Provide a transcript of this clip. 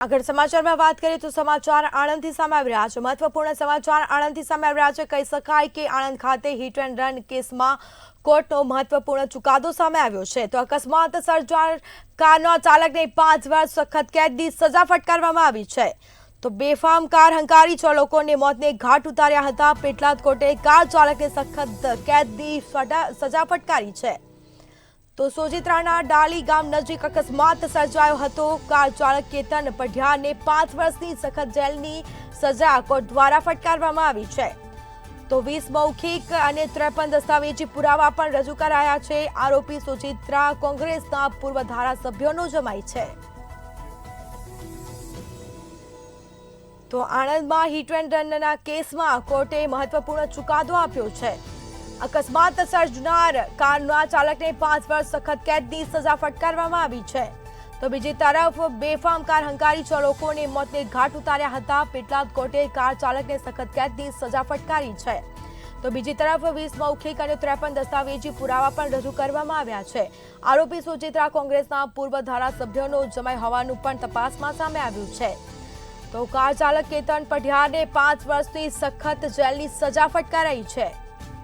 આગળ સમાચારમાં વાત કરીએ તો સમાચાર આણંદથી સામે આવી રહ્યા છે। મહત્વપૂર્ણ સમાચાર આણંદથી સામે આવી રહ્યા છે। કહી શકાય કે આણંદ ખાતે હિટ એન્ડ રન કેસમાં કોર્ટનો મહત્વપૂર્ણ ચુકાદો સામે આવ્યો છે। તો અકસ્માત સર્જાનાર કારના ચાલકને 5 વર્ષ સખત કેદની સજા ફટકારવામાં આવી છે। તો બેફામ કાર હંકારી ચાલકોને મોતને ઘાટ ઉતાર્યા હતા। પેટલાદ કોર્ટે કાર ચાલકને સખત કેદની સજા ફટકારી છે। તો સોજિત્રાના ડાલી ગામ નજીક અકસ્માત સર્જાયો હતો। કાર ચાલક કેતન પઢિયારને 5 વર્ષની સખત જેલની સજા કોર્ટ દ્વારા ફટકારવામાં આવી છે। તો 20 મૌખિક અને 53 દસ્તાવેજી પુરાવા પણ રજૂ કરાયા છે। આરોપી સોજિત્રા કોંગ્રેસના પૂર્વ ધારાસભ્યોનો જમાઈ છે। તો આણંદમાં હિટ એન્ડ રનના કેસમાં કોર્ટે મહત્વપૂર્ણ ચુકાદો આપ્યો છે। અકસ્માત સર્જનાર કારના ચાલકને 5 વર્ષ સખત કેદની સજા ફટકારવામાં આવી છે। તો બીજી તરફ બેફામ કાર હંકારી ચાલકોને મોતને ઘાટ ઉતાર્યા હતા। પેટલાદ કોર્ટે કાર ચાલકને સખત કેદની સજા ફટકારી છે। તો બીજી તરફ 20 મૌખિક અને 53 દસ્તાવેજી પુરાવા પણ રજૂ કરવામાં આવ્યા છે। આરોપી સોજિત્રા કોંગ્રેસના પૂર્વ ધારાસભ્યોનો જમાઈ હોવાનું પણ તપાસમાં સામે આવ્યું છે। તો કાર ચાલક કેતન પઢિયારને 5 વર્ષની સખત જેલની સજા ફટકારાઈ છે।